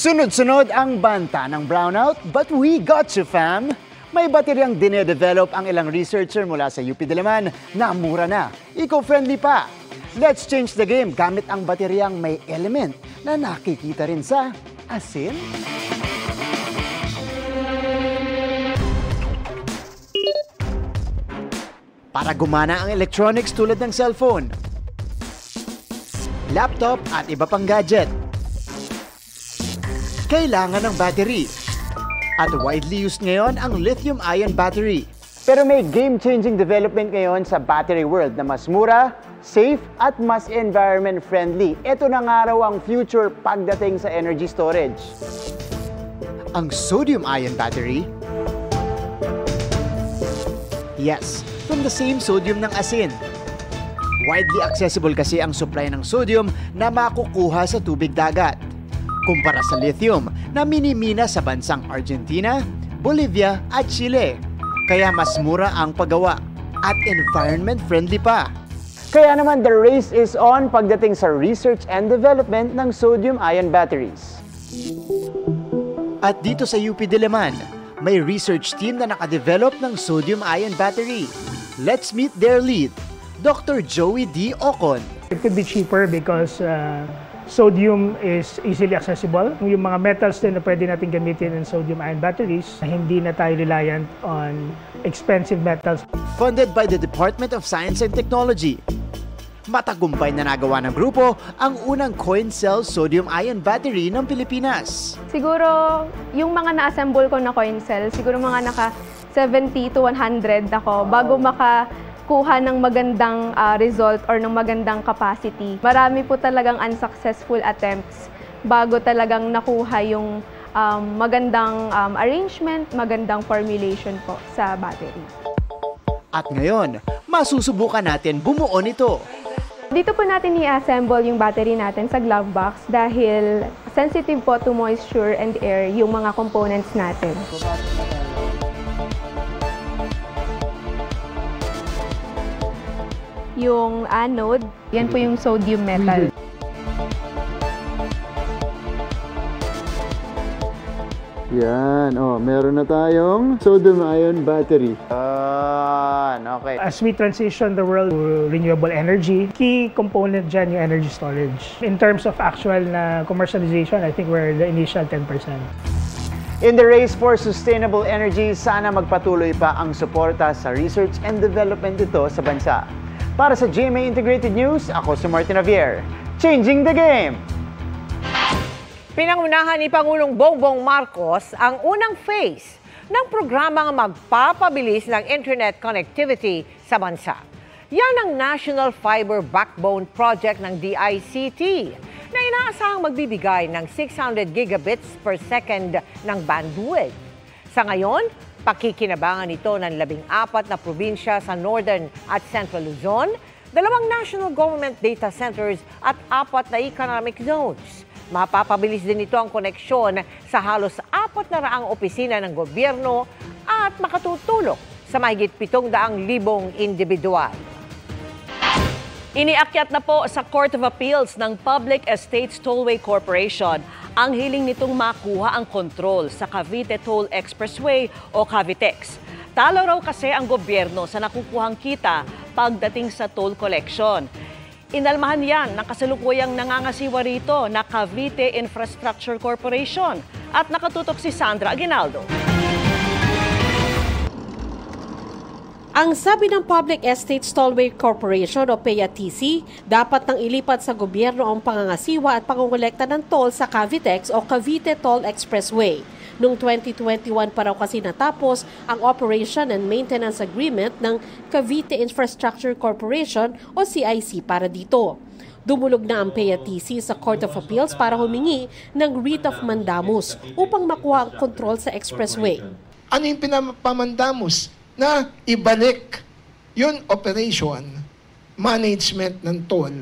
Sunod-sunod ang banta ng brownout, but we got you, fam! May bateryang dinedevelop ang ilang researcher mula sa UP Diliman na mura na, eco-friendly pa. Let's change the game gamit ang bateryang may element na nakikita rin sa asin. Para gumana ang electronics tulad ng cellphone, laptop at iba pang gadget, kailangan ng battery. At widely used ngayon ang lithium-ion battery. Pero may game-changing development ngayon sa battery world na mas mura, safe, at mas environment-friendly. Ito na nga raw ang future pagdating sa energy storage. Ang sodium-ion battery? Yes, from the same sodium ng asin. Widely accessible kasi ang supply ng sodium na makukuha sa tubig dagat, kumpara sa lithium na minimina sa bansang Argentina, Bolivia at Chile. Kaya mas mura ang paggawa at environment-friendly pa. Kaya naman the race is on pagdating sa research and development ng sodium-ion batteries. At dito sa UP Diliman, may research team na nakadevelop ng sodium-ion battery. Let's meet their lead, Dr. Joey D. Ocon. It could be cheaper because sodium is easily accessible. Yung mga metals din na pwede natin gamitin in sodium-ion batteries, hindi na tayo reliant on expensive metals. Funded by the Department of Science and Technology, matagumpay na nagawa ng grupo ang unang coin cell sodium-ion battery ng Pilipinas. Siguro, yung mga na-assemble ko na coin cell, siguro mga naka 70 to 100 ako bago kuha ng magandang result or ng magandang capacity. Marami po talagang unsuccessful attempts bago talagang nakuha yung magandang arrangement, magandang formulation po sa battery. At ngayon, masusubukan natin bumuo nito. Dito po natin i-assemble yung battery natin sa glove box dahil sensitive po to moisture and air yung mga components natin. Yung anode, yan po yung sodium metal. Yan, meron na tayong sodium-ion battery. Okay. As we transition the world to renewable energy, key component dyan yung energy storage. In terms of actual na commercialization, I think we're the initial 10%. In the race for sustainable energy, sana magpatuloy pa ang suporta sa research and development dito sa bansa. Para sa GMA Integrated News, ako si Martin Javier. Changing the game! Pinangunahan ni Pangulong Bongbong Marcos ang unang phase ng programang magpapabilis ng internet connectivity sa bansa. Yan ang National Fiber Backbone Project ng DICT na inaasahang magbibigay ng 600 gigabits per second ng bandwidth. Sa ngayon, pakikinabangan ito ng 14 na probinsya sa Northern at Central Luzon, 2 national government data centers at 4 na economic zones. Mapapabilis din ito ang koneksyon sa halos 400 opisina ng gobyerno at makatutulong sa mahigit 700,000 individual. Iniakyat na po sa Court of Appeals ng Public Estates Tollway Corporation ang hiling nitong makuha ang kontrol sa Cavite Toll Expressway o Cavitex. Talo raw kasi ang gobyerno sa nakukuhang kita pagdating sa toll collection. Inalmahan yan ng kasalukuyang nangangasiwa rito na Cavite Infrastructure Corporation at nakatutok si Sandra Aguinaldo. Ang sabi ng Public Estates Tollway Corporation o PEA-TC, dapat nang ilipat sa gobyerno ang pangangasiwa at pangongolekta ng toll sa Cavitex o Cavite Toll Expressway. Noong 2021 pa raw kasi natapos ang Operation and Maintenance Agreement ng Cavite Infrastructure Corporation o CIC para dito. Dumulog na ang PEA-TC sa Court of Appeals para humingi ng writ of mandamus upang makuha ang kontrol sa expressway. Ano yung pinapamandamus? Na ibalik yung operation, management ng toll.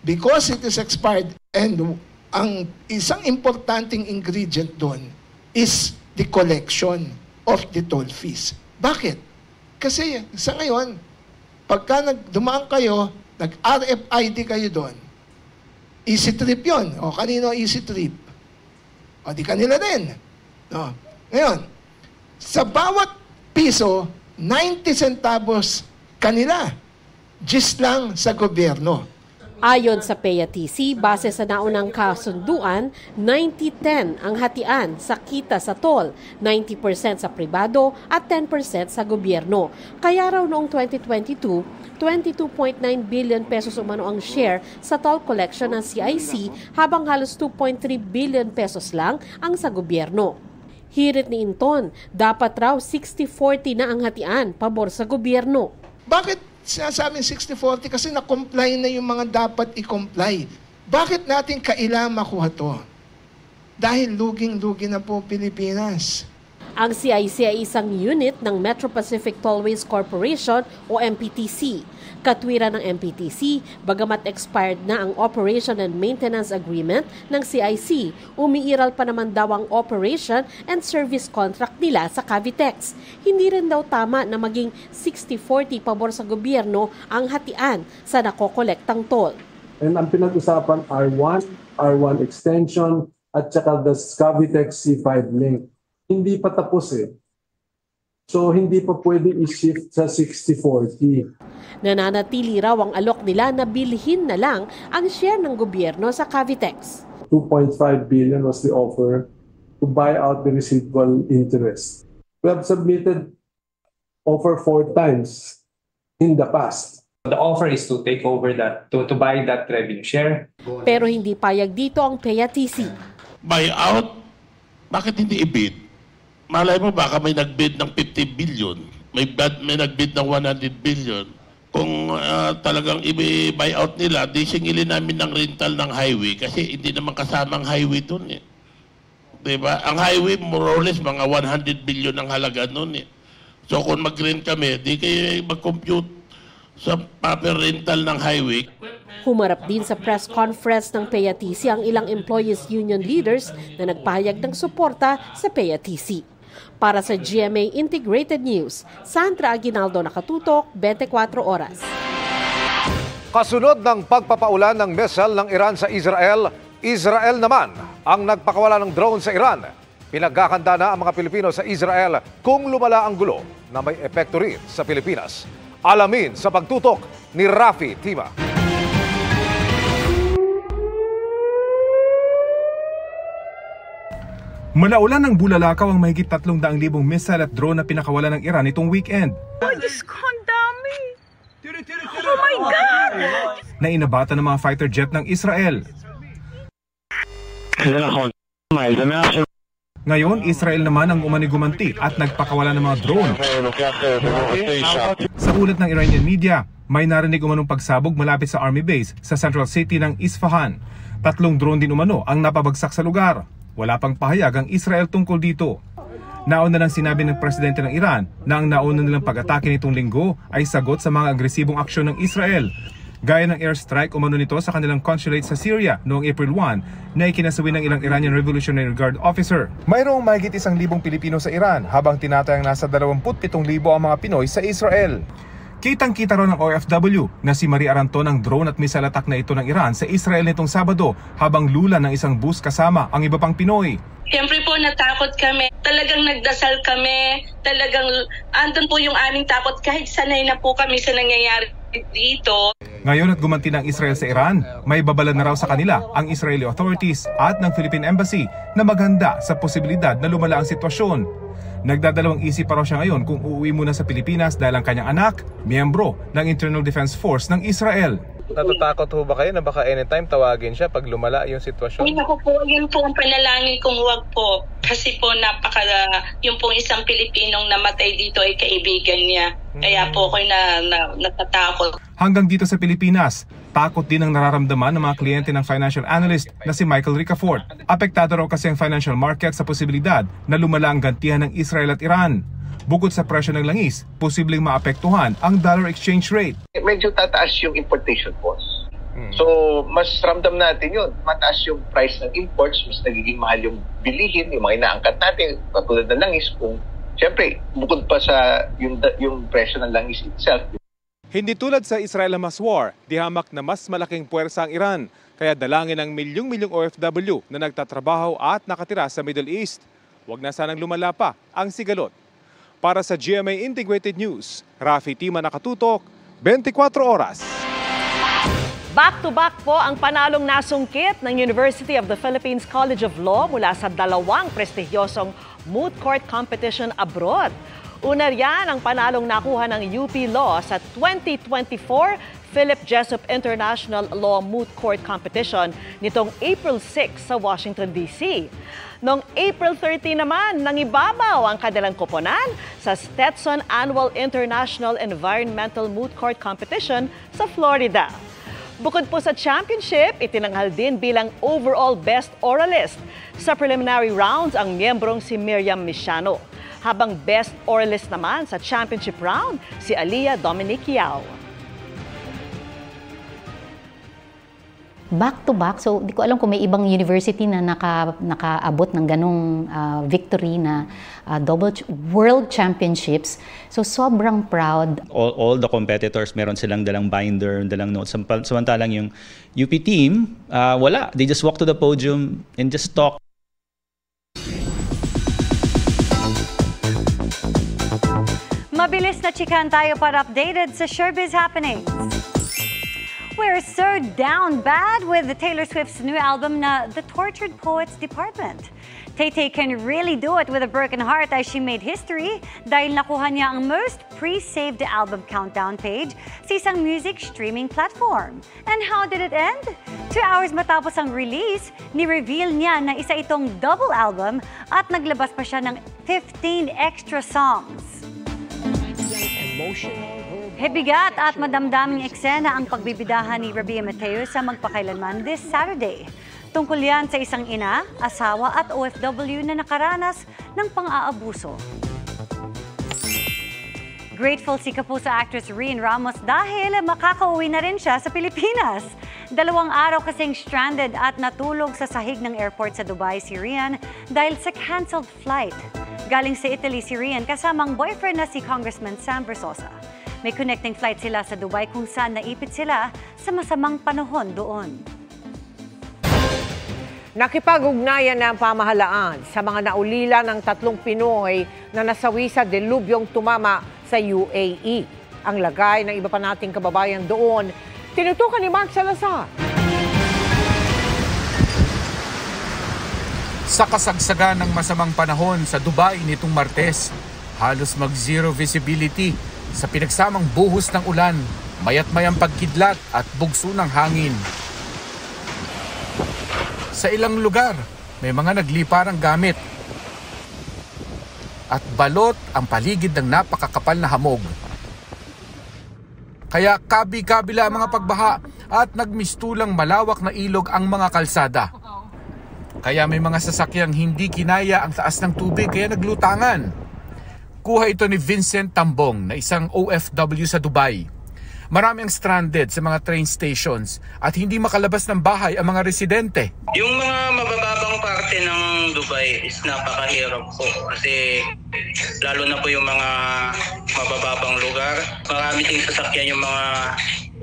Because it is expired and ang isang importanteng ingredient doon is the collection of the toll fees. Bakit? Kasi sa ngayon, pagka dumaan kayo, nag-RFID kayo doon, easy trip yun. O kanino easy trip? O di kanila din. No. Ngayon, sa bawat piso, 90 centavos kanila. Gis lang sa gobyerno. Ayon sa PEA-TC, base sa naunang kasunduan, 90-10 ang hatian sa kita sa toll, 90% sa pribado at 10% sa gobyerno. Kaya raw noong 2022, 22.9 billion pesos umano ang share sa toll collection ng CIC habang halos 2.3 billion pesos lang ang sa gobyerno. Hirit ni Inton, dapat raw 60-40 na ang hatian pabor sa gobyerno. Bakit sinasabing 60-40? Kasi na-comply na yung mga dapat i-comply. Bakit natin kailangan makuha to? Dahil luging-lugi na po Pilipinas. Ang CIC ay isang unit ng Metro Pacific Tollways Corporation o MPTC. Katwiran ng MPTC, bagamat expired na ang Operation and Maintenance Agreement ng CIC, umiiral pa naman daw ang operation and service contract nila sa Cavitex. Hindi rin daw tama na maging 60-40 pabor sa gobyerno ang hatian sa nakokolektang toll. And ang pinag-usapan R1, R1 extension at saka the Cavitex C5 link. Hindi pa tapos eh. So hindi pa pwede i-shift sa 60-40. Nananatili raw ang alok nila na bilhin na lang ang share ng gobyerno sa Cavitex. 2.5 billion was the offer to buy out the residual interest. We have submitted offer 4 times in the past. The offer is to take over that, to buy that revenue share. Pero hindi payag dito ang PEA-TC. Buy out? Bakit hindi i-bid? Malay mo baka may nag-bid ng 50 billion, may nag-bid ng 100 billion. Kung talagang i-buy out nila, di singilin namin ng rental ng highway kasi hindi naman kasamang highway doon eh. Diba? Ang highway, more or less, mga 100 billion ang halaga noon eh. So kung mag-rent kami, di kayo mag-compute sa proper rental ng highway. Humarap din sa press conference ng PEA-TC ang ilang employees union leaders na nagpahayag ng suporta sa PEA-TC. Para sa GMA Integrated News, Sandra Aguinaldo, nakatutok, 24 oras. Kasunod ng pagpapaulan ng missile ng Iran sa Israel, Israel naman ang nagpakawala ng drone sa Iran. Pinagkakanda na ang mga Pilipino sa Israel kung lumala ang gulo na may epekto rin sa Pilipinas. Alamin sa pagtutok ni Rafi Tima. Malaulan ng bulalakaw ang mahigit 300,000 missile at drone na pinakawala ng Iran itong weekend. Oh, Diyos ko, ang dami! Oh my God! Na inabata ng mga fighter jet ng Israel. Ngayon, Israel naman ang umanigumanti at nagpakawala ng mga drone. Sa ulat ng Iranian media, may narinig umanong pagsabog malapit sa army base sa central city ng Isfahan. 3 drone din umano ang napabagsak sa lugar. Wala pang pahayag ang Israel tungkol dito. Nauna lang sinabi ng presidente ng Iran na ang nauna nilang pag-atake nitong linggo ay sagot sa mga agresibong aksyon ng Israel. Gaya ng airstrike umano nito sa kanilang consulate sa Syria noong April 1 na ikinasawi ng ilang Iranian Revolutionary Guard officer. Mayroong mahigit 1,000 Pilipino sa Iran habang tinatayang nasa 27,000 ang mga Pinoy sa Israel. Kitang-kita raw ng OFW na si Marie Aranton ang drone at missile attack na ito ng Iran sa Israel nitong Sabado habang lula ng isang bus kasama ang iba pang Pinoy. Siyempre po natakot kami. Talagang nagdasal kami. Talagang andun po yung aming takot kahit sanay na po kami sa nangyayari dito. Ngayon at gumanti ng Israel sa Iran, may babala na raw sa kanila ang Israeli authorities at ng Philippine Embassy na maghanda sa posibilidad na lumala ang sitwasyon. Nagdadalawang isip pa raw siya ngayon kung uuwi muna sa Pilipinas dahil ang kanyang anak, miyembro ng Internal Defense Force ng Israel. Natatakot ho ba kayo na baka anytime tawagin siya pag lumala yung sitwasyon? Ay, naku po, yun po ang panalangin kong huwag po. Kasi po yung pong isang Pilipinong namatay dito ay kaibigan niya. Kaya po ako'y natatakot. Hanggang dito sa Pilipinas, takot din ang nararamdaman ng mga kliyente ng financial analyst na si Michael Ricafort. Apektado raw kasi ang financial market sa posibilidad na lumala ang gantihan ng Israel at Iran. Bukod sa presyo ng langis, posibleng maapektuhan ang dollar exchange rate. Medyo tataas yung importation cost. So, mas ramdam natin yun. Mataas yung price ng imports, mas nagiging mahal yung bilihin, yung mga inaangkat natin, katulad ng langis. Kung, siyempre, bukod pa sa yung presyo ng langis itself. Hindi tulad sa Israel-Hamas war, di hamak na mas malaking puwersa ang Iran. Kaya dalangin ng milyong-milyong OFW na nagtatrabaho at nakatira sa Middle East. Huwag na sanang lumala pa ang sigalot. Para sa GMA Integrated News, Rafi Tima nakatutok, 24 oras. Back-to-back po ang panalong nasungkit ng University of the Philippines College of Law mula sa dalawang prestigyosong moot court competition abroad. Una riyan ang panalong nakuha ng UP Law sa 2024 Philip Jessup International Law Moot Court Competition nitong April 6 sa Washington, D.C. Noong April 30 naman, nangibabaw ang kanilang koponan sa Stetson Annual International Environmental Moot Court Competition sa Florida. Bukod po sa championship, itinanghal din bilang overall best oralist. Sa preliminary rounds, ang miyembrong si Miriam Misiano. Habang best oralist naman sa championship round, si Alia Dominic Yao. Back-to-back, so di ko alam kung may ibang university na nakaabot ng ganong victory na double world championships. So sobrang proud. All the competitors, meron silang dalang binder, dalang notes. Samantalang yung UP team, wala. They just walk to the podium and just talk. Mabilis na chikan tayo para updated sa Showbiz Happenings. We're so down bad with the Taylor Swift's new album na The Tortured Poets Department. Tay-Tay can really do it with a broken heart as she made history dahil nakuha niya ang most pre-saved album countdown page sa isang music streaming platform. And how did it end? 2 hours matapos ang release, ni-reveal niya na isa itong double album at naglabas pa siya ng 15 extra songs. Bigat at madamdaming eksena ang pagbibidahan ni Rabia Mateo sa Magpakailanman this Saturday. Tungkol yan sa isang ina, asawa at OFW na nakaranas ng pang-aabuso. Grateful si Kapuso actress Rian Ramos dahil makakauwi na rin siya sa Pilipinas. 2 araw kasing stranded at natulog sa sahig ng airport sa Dubai si Rian dahil sa cancelled flight. Galing sa Italy si Rian kasamang boyfriend na si Congressman Sam Versosa. May connecting flight sila sa Dubai kung saan naipit sila sa masamang panahon doon. Nakipag-ugnayan na ang pamahalaan sa mga naulila ng 3 Pinoy na nasawi sa delubyong tumama sa UAE. Ang lagay ng iba pa nating kababayan doon, tinutukan ni Mark Salazar. Sa kasagsagan ng masamang panahon sa Dubai nitong Martes, halos mag-zero visibility sa pinagsamang buhos ng ulan, mayat-mayang pagkidlat at bugso ng hangin. Sa ilang lugar, may mga nagliparang gamit at balot ang paligid ng napakakapal na hamog. Kaya kabi-kabila ang mga pagbaha at nagmistulang malawak na ilog ang mga kalsada. Kaya may mga sasakyang hindi kinaya ang taas ng tubig kaya naglutangan. Kuha ito ni Vincent Tambong na isang OFW sa Dubai. Marami ang stranded sa mga train stations at hindi makalabas ng bahay ang mga residente. Yung mga mabababang parte ng Dubai is napakahirap po kasi lalo na po yung mga mabababang lugar. Marami ding sasakyan yung mga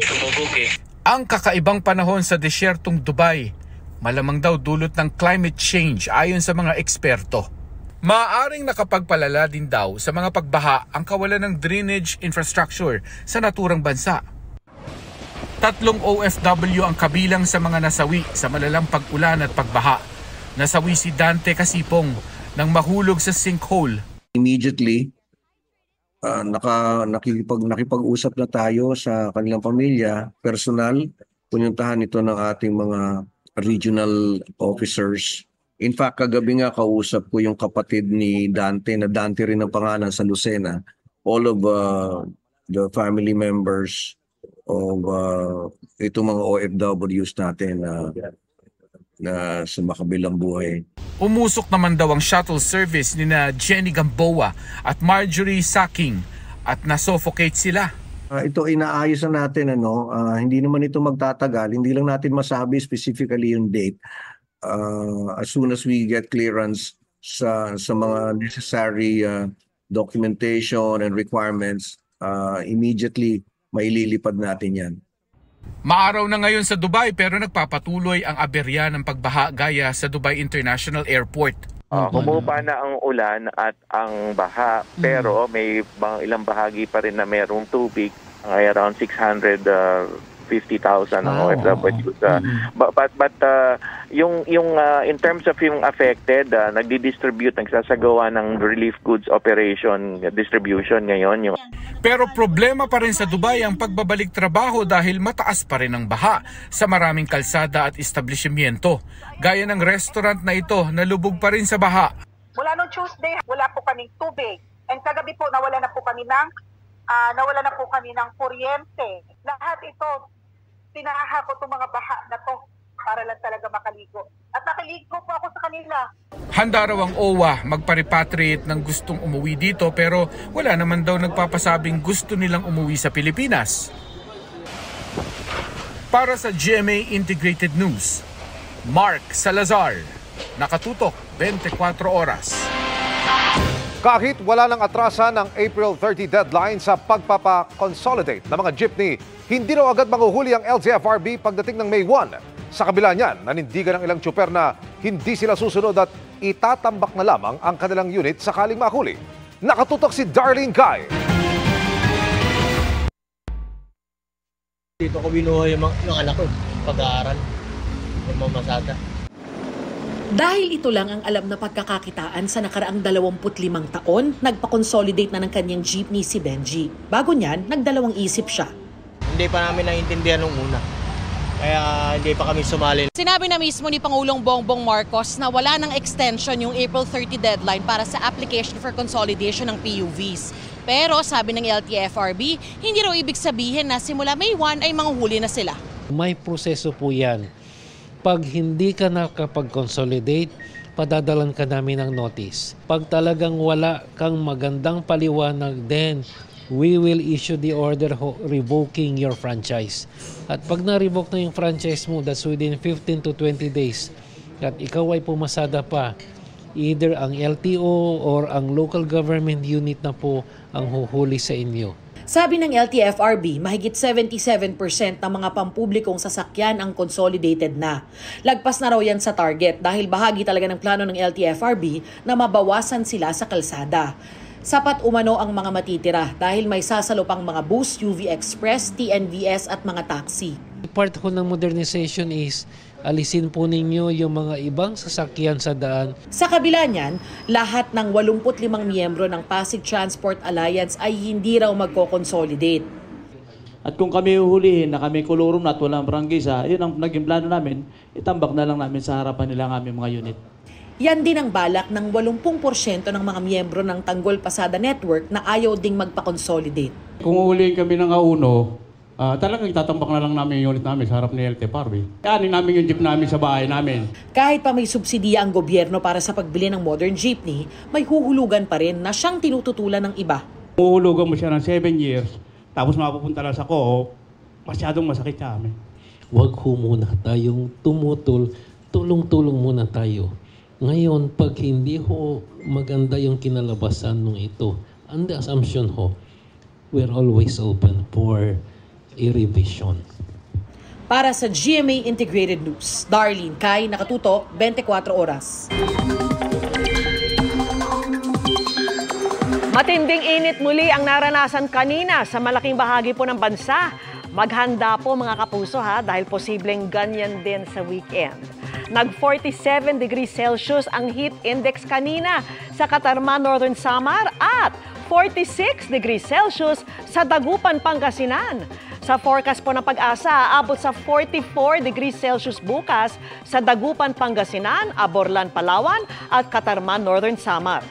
tumubog eh. Ang kakaibang panahon sa desyertong Dubai, malamang daw dulot ng climate change ayon sa mga eksperto. Maaaring nakapagpalala din daw sa mga pagbaha ang kawalan ng drainage infrastructure sa naturang bansa. 3 OFW ang kabilang sa mga nasawi sa malalang pag-ulan at pagbaha. Nasawi si Dante Casipong nang mahulog sa sinkhole. Immediately, nakipag-usap na tayo sa kanilang pamilya, personal, pununtahan ito ng ating mga regional officers. In fact, kagabi nga kausap ko yung kapatid ni Dante, na Dante rin ang pangalan sa Lucena. All of the family members of itong mga OFWs natin na sa makabilang buhay. Umusok naman daw ang shuttle service ni na Jenny Gamboa at Marjorie Saking at nasuffocate sila. Ito inaayos na natin, hindi naman ito magtatagal. Hindi lang natin masabi specifically yung date. As soon as we get clearance sa mga necessary documentation and requirements, immediately maililipad natin yan. Maaraw na ngayon sa Dubai pero nagpapatuloy ang aberya ng pagbaha gaya sa Dubai International Airport. Humupa na ang ulan at ang baha, pero may ilang bahagi pa rin na mayroong tubig, ay around 650,000 ang OFWs. But yung in terms of yung affected, nagsasagawa ng relief goods operation distribution ngayon. Pero problema pa rin sa Dubai ang pagbabalik trabaho dahil mataas pa rin ang baha sa maraming kalsada at establishmento. Gaya ng restaurant na ito na lubog pa rin sa baha. Mula nung Tuesday, wala po kaming tubig. And kagabi po, nawala na po kami ng kuryente. Lahat ito, tinaha ko itong mga baha na to para lang talaga makaligo. At nakaligo po ako sa kanila. Handa raw ang OWA magpa-repatriate ng gustong umuwi dito pero wala naman daw nagpapasabing gusto nilang umuwi sa Pilipinas. Para sa GMA Integrated News, Mark Salazar, nakatutok 24 oras. Kahit wala nang atrasan ng April 30 deadline sa pagpapa-consolidate ng mga jeepney, hindi raw agad manguhuli ang LTFRB pagdating ng May 1. Sa kabila niyan, nanindigan ng ilang tsuper na hindi sila susunod at itatambak na lamang ang kanilang unit sakaling mahuli. Nakatutok si Darlene Kai. Dito ko binuhay yung anak ko, pag-aaral, yung mamasada. Dahil ito lang ang alam na pagkakakitaan sa nakaraang 25 taon, nagpa-consolidate na ng kanyang jeepney si Benji. Bago niyan, nagdalawang isip siya. Hindi pa namin naiintindihan nung una. Kaya hindi pa kami sumali. Sinabi na mismo ni Pangulong Bongbong Marcos na wala ng extension yung April 30 deadline para sa application for consolidation ng PUVs. Pero sabi ng LTFRB, hindi raw ibig sabihin na simula May 1 ay manguhuli na sila. May proseso po yan. Pag hindi ka nakapag-consolidate, padadalan ka namin ng notice. Pag talagang wala kang magandang paliwanag, then we will issue the order revoking your franchise. At pag na-revoke na yung franchise mo, that's within 15 to 20 days. At ikaw ay pumasada pa, either ang LTO or ang local government unit na po ang huhuli sa inyo. Sabi ng LTFRB, mahigit 77% ng mga pampublikong sasakyan ang consolidated na. Lagpas na raw yan sa target dahil bahagi talaga ng plano ng LTFRB na mabawasan sila sa kalsada. Sapat umano ang mga matitira dahil may sasalo pang mga bus, UV Express, TNVS at mga taxi. Part ko ng modernization is alisin po ninyo yung mga ibang sasakyan sa daan. Sa kabila niyan, lahat ng 85 miyembro ng Pasig Transport Alliance ay hindi raw magko-consolidate. At kung kami uhulihin na kami kolorum na at walang prangkisa, yun ang naging plano namin, itambak na lang namin sa harapan nila ang aming mga unit. Yan din ang balak ng 80% ng mga miyembro ng Tanggol Pasada Network na ayaw ding magpa-consolidate. Kung uhulihin kami ng auno, talagang itatambak na lang namin yung unit namin sa harap ni LTFRB. Kaanin namin yung jeep namin sa bahay namin. Kahit pa may subsidiya ang gobyerno para sa pagbili ng modern jeepney, may huhulugan pa rin na siyang tinututulan ng iba. Huhulugan mo siya ng 7 years, tapos mapupunta lang sa co-op, masyadong masakit sa amin. Huwag ho muna tayong tumutol, tulong-tulong muna tayo. Ngayon, pag hindi ho maganda yung kinalabasan nung ito, and the assumption ho, we're always open for a revision. Para sa GMA Integrated News, Darlene Kai, nakatutok 24 oras. Matinding init muli ang naranasan kanina sa malaking bahagi po ng bansa. Maghanda po mga kapuso dahil posibleng ganyan din sa weekend. Nag 47 degrees Celsius ang heat index kanina sa Catarman, Northern Samar at 46 degrees Celsius sa Dagupan, Pangasinan. Sa forecast po ng Pag-asa, aabot sa 44 degrees Celsius bukas sa Dagupan, Pangasinan, Aborlan, Palawan at Catarman, Northern Samar.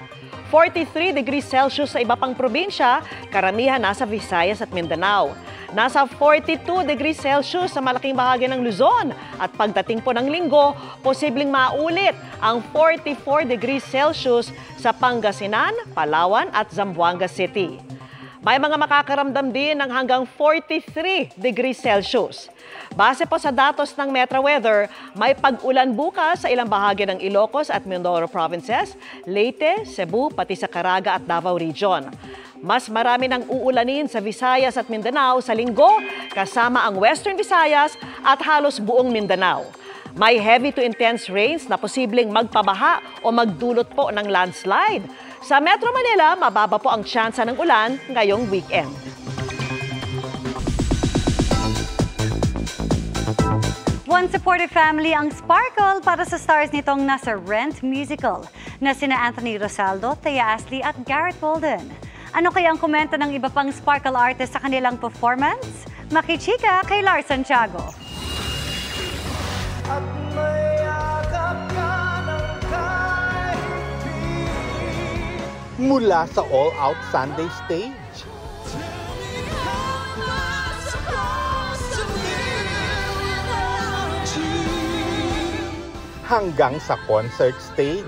43 degrees Celsius sa iba pang probinsya, karamihan nasa Visayas at Mindanao. Nasa 42 degrees Celsius sa malaking bahagi ng Luzon. At pagdating po ng linggo, posibleng maulit ang 44 degrees Celsius sa Pangasinan, Palawan at Zamboanga City. May mga makakaramdam din ng hanggang 43 degrees Celsius. Base po sa datos ng Metro Weather, may pag-ulan bukas sa ilang bahagi ng Ilocos at Mindoro provinces, Leyte, Cebu, pati sa Caraga at Davao Region. Mas marami ng uulanin sa Visayas at Mindanao sa linggo, kasama ang Western Visayas at halos buong Mindanao. May heavy to intense rains na posibleng magpabaha o magdulot po ng landslide. Sa Metro Manila, mababa po ang tsansa ng ulan ngayong weekend. One supportive family ang Sparkle para sa stars nitong nasa Rent musical na sina Anthony Rosaldo, Thea Astley at Garrett Bolden. Ano kaya ang komento ng iba pang Sparkle artist sa kanilang performance? Makichika kay Lars Santiago. At mayakap ka ng mula sa All Out Sunday stage. Hanggang sa concert stage.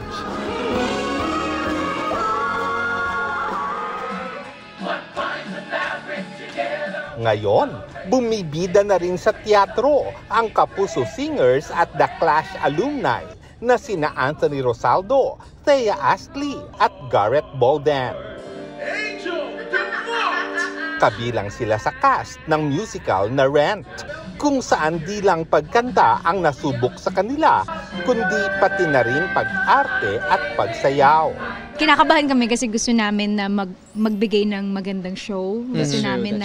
Ngayon, bumibida na rin sa teatro ang Kapuso Singers at The Clash alumni na sina Anthony Rosaldo, Thea Astley at Garrett Bolden. Kabilang sila sa cast ng musical na Rent, kung saan di lang pagkanta ang nasubok sa kanila, kundi pati na rin pag-arte at pagsayaw. Kinakabahan kami kasi gusto namin na magbigay ng magandang show. Gusto namin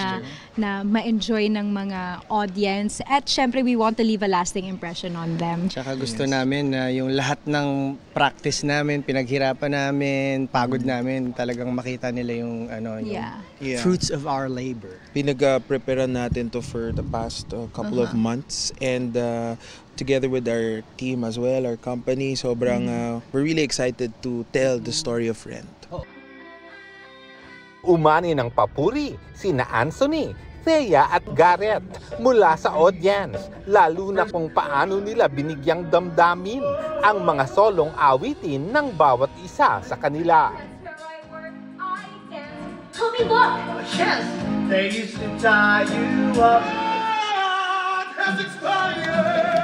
na ma-enjoy ng mga audience. At syempre, we want to leave a lasting impression on them. Tsaka gusto namin na yung lahat ng practice namin, pinaghirapan namin, pagod namin, talagang makita nila yung, fruits of our labor. Pinag-prepare natin to for the past couple of months. And together with our team as well, our company, sobrang we're really excited to tell the story of Rent. Umani ng papuri sina Anthony, Thea at Garrett mula sa audience, lalo na kung paano nila binigyang damdamin ang mga solong awitin ng bawat isa sa kanila. Tell me what? Yes! They used to tie you up. Has expired.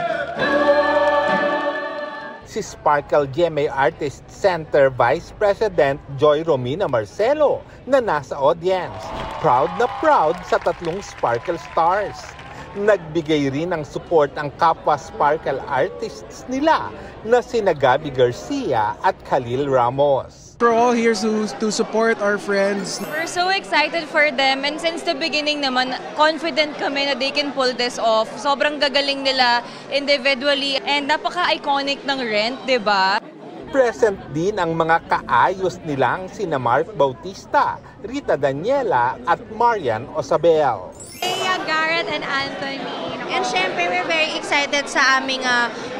Si Sparkle GMA Artist Center Vice President Joy Romina Marcelo na nasa audience. Proud na proud sa tatlong Sparkle stars. Nagbigay rin ng support ang kapwa Sparkle artists nila na sina Gabby Garcia at Khalil Ramos. We're all here to support our friends. We're so excited for them, and since the beginning naman, confident kami na they can pull this off. Sobrang gagaling nila individually and napaka-iconic ng Rent, di ba? Present din ang mga kaayos nilang sina Mark Bautista, Rita Daniela at Marian Osabel. Thea, Garrett, and Anthony. And syempre, we're very excited sa aming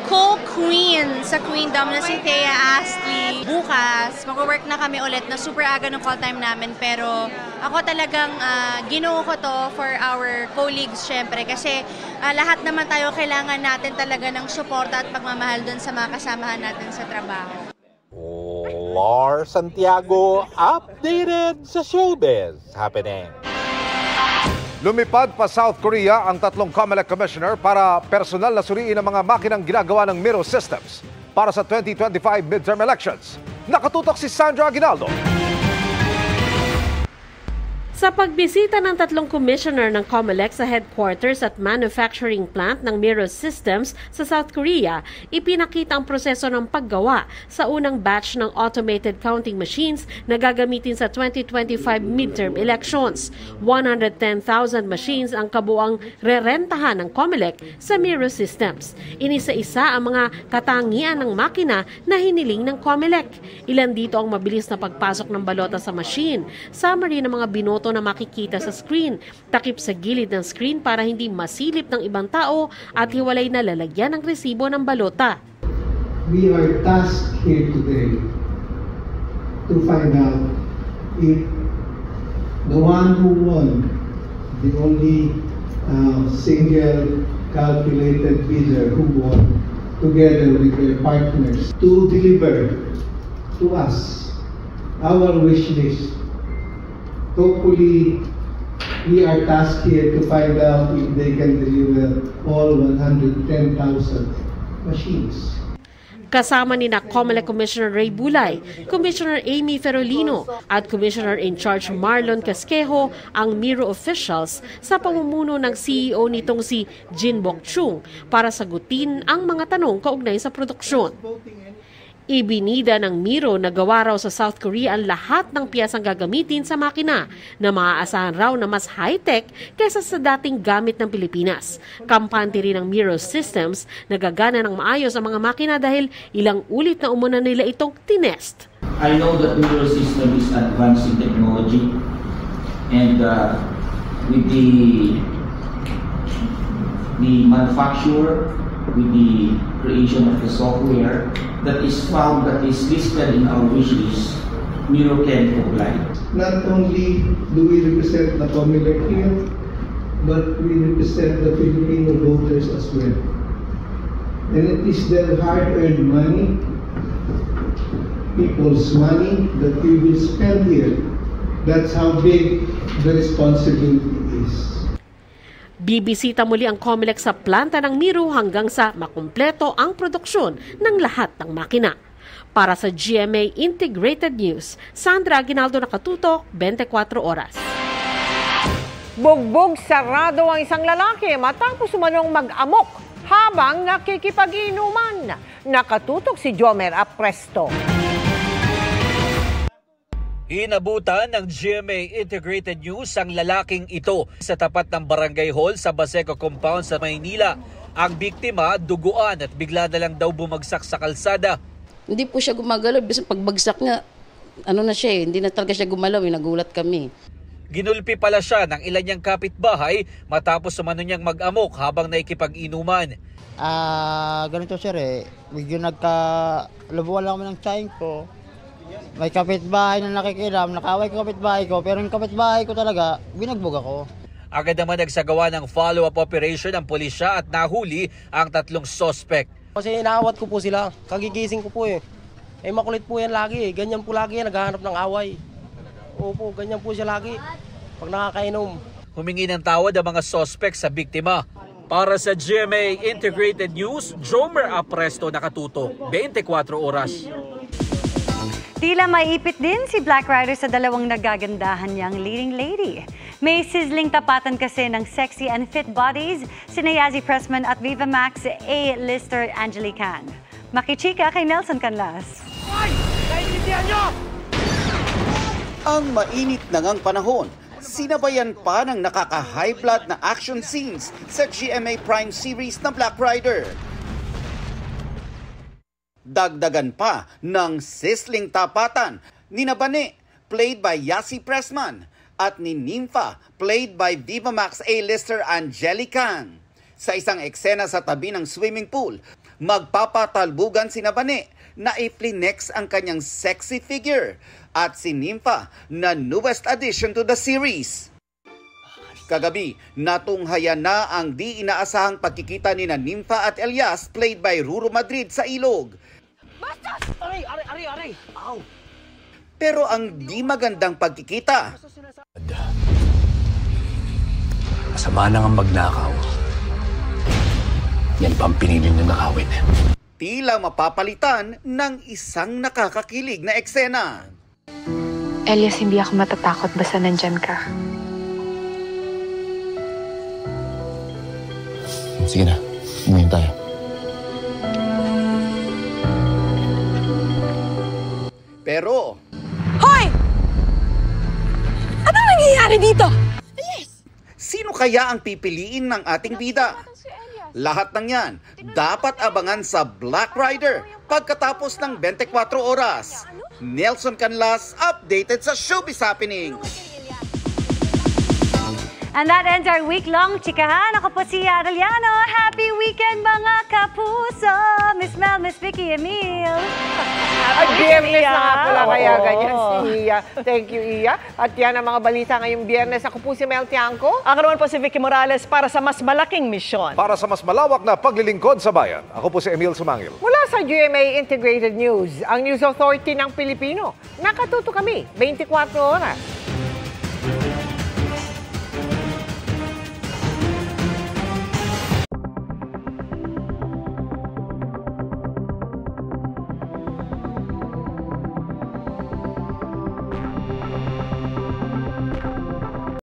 co-queen sa Queendom na si Thea Astley. Bukas, mag-work na kami ulit na super aga ng call time namin. Pero ako talagang ginuho ko to for our colleagues syempre. Kasi lahat naman tayo kailangan natin talaga ng suporta at pagmamahal dun sa mga kasamahan natin sa trabaho. Lars Santiago, updated sa Showbiz Happening. Lumipad pa South Korea ang tatlong COMELEC commissioner para personal na suriin ang mga makinang ginagawa ng Miro Systems para sa 2025 midterm elections. Nakatutok si Sandra Aguinaldo. Sa pagbisita ng tatlong commissioner ng COMELEC sa headquarters at manufacturing plant ng Miro Systems sa South Korea, ipinakita ang proseso ng paggawa sa unang batch ng automated counting machines na gagamitin sa 2025 midterm elections. 110,000 machines ang kabuang rerentahan ng COMELEC sa Miro Systems. Inisa-isa ang mga katangian ng makina na hiniling ng COMELEC. Ilan dito ang mabilis na pagpasok ng balota sa machine, summary ng mga binoto na makikita sa screen, takip sa gilid ng screen para hindi masilip ng ibang tao at hiwalay na lalagyan ng resibo ng balota. We are tasked here today to find out if the one who won, the only single calculated bidder who won, together with their partners, to deliver to us our wish list Hopefully, we are tasked here to find out if they can deliver all 110,000 machines. Kasama ni COMELEC Commissioner Ray Bulay, Commissioner Amy Ferolino at Commissioner-in-Charge Marlon Casquejo ang Miro officials sa pamumuno ng CEO nitong si Jin Bok-chung para sagutin ang mga tanong kaugnay sa produksyon. Ibinida ng Miro na gawa raw sa South Korea ang lahat ng piyesang gagamitin sa makina na maaasahan raw na mas high-tech kaysa sa dating gamit ng Pilipinas. Kampante rin ng Miro Systems na gagana ng maayos ang mga makina dahil ilang ulit na umuna nila itong tinest. I know that Miro System is advanced in technology and with the manufacturer, with the creation of the software that is found, that is listed in our wish list, Miro can comply. Not only do we represent the COMELEC here, but we represent the Filipino voters as well. And it is their hard-earned money, people's money, that we will spend here. That's how big the responsibility is. Bibisita muli ang COMELEC sa planta ng Miro hanggang sa makumpleto ang produksyon ng lahat ng makina. Para sa GMA Integrated News, Sandra Aguinaldo, nakatutok, 24 oras. Bugbog sarado ang isang lalaki matapos umanong mag-amok habang nakikipag-inuman. Nakatutok si Jomer Apresto. Inabutan ng GMA Integrated News ang lalaking ito sa tapat ng Barangay Hall sa Baseco Compound sa Maynila. Ang biktima, duguan at bigla na lang daw bumagsak sa kalsada. Hindi po siya gumagalaw. Bisang pagbagsak niya, hindi na talaga siya gumalaw. Nagulat kami. Ginulpi pala siya ng ilan niyang kapitbahay matapos umano niyang mag-amok habang naikipag-inuman. Ganito sir medyo nagkalabuan lang kami ng tsahin ko. May kapitbahay na nakikiram, nakaway ko kapitbahay ko, pero yung kapitbahay ko talaga, binagbog ako. Agad naman nagsagawa ng follow-up operation ang pulisya at nahuli ang 3 suspect. Kasi inaawat ko po sila, kagigising ko po makulit po yan lagi ganyan po lagi yan, naghahanap ng away. Opo, ganyan po siya lagi, pag nakakainom. Humingi ng tawad ang mga suspect sa biktima. Para sa GMA Integrated News, Jomer Apresto, nakatuto, 24 oras. Tila maipit din si Black Rider sa dalawang nagagandahan niyang leading lady. May sizzling tapatan kasi ng sexy and fit bodies sina Yazzie Pressman at Viva Max A-lister Angelique Can. Makichika kay Nelson Canlas. Naiintindihan niyo! Ang mainit na ngang panahon, sinabayan pa ng nakaka-high blood na action scenes sa GMA Prime series na Black Rider. Dagdagan pa ng sizzling tapatan ni Nabane, played by Yazzie Pressman, at ni Nympha, played by Viva Max A-lister Angelique Can. Sa isang eksena sa tabi ng swimming pool, magpapatalbugan si Nabane na i-flex ang kanyang sexy figure at si Nympha na newest addition to the series. Kagabi, natunghayan na ang di inaasahang pagkikita ni Nympha at Elias, played by Ruru Madrid, sa ilog. Aray! Ow! Pero ang di magandang pagkikita, masama na ang magnakaw. Yan pa ang pinili ng nakawin. Tila mapapalitan ng isang nakakakilig na eksena. Elias, hindi ako matatakot basta nandyan ka. Sige na, umuwi tayo. Pero, Hoy! Anong nangyayari dito? sino kaya ang pipiliin ng ating bida? Lahat ng yan dapat abangan sa Black Rider pagkatapos ng 24 oras. Nelson Canlas, updated sa Showbiz Happenings. And that ends our week-long chikahan. Ako po si Arellano. Happy weekend mga kapuso! Miss Mel, Miss Vicky, Emil. At Biyernes na nga pala kaya ganyan si Iya. Thank you, Iya. At yan ang mga balita ngayong Biyernes. Ako po si Mel Tiangco. Ako naman po si Vicky Morales para sa mas malaking misyon. Para sa mas malawak na paglilingkod sa bayan. Ako po si Emil Sumangil. Mula sa GMA Integrated News, ang News Authority ng Pilipino. Nakatuto kami, 24 oras.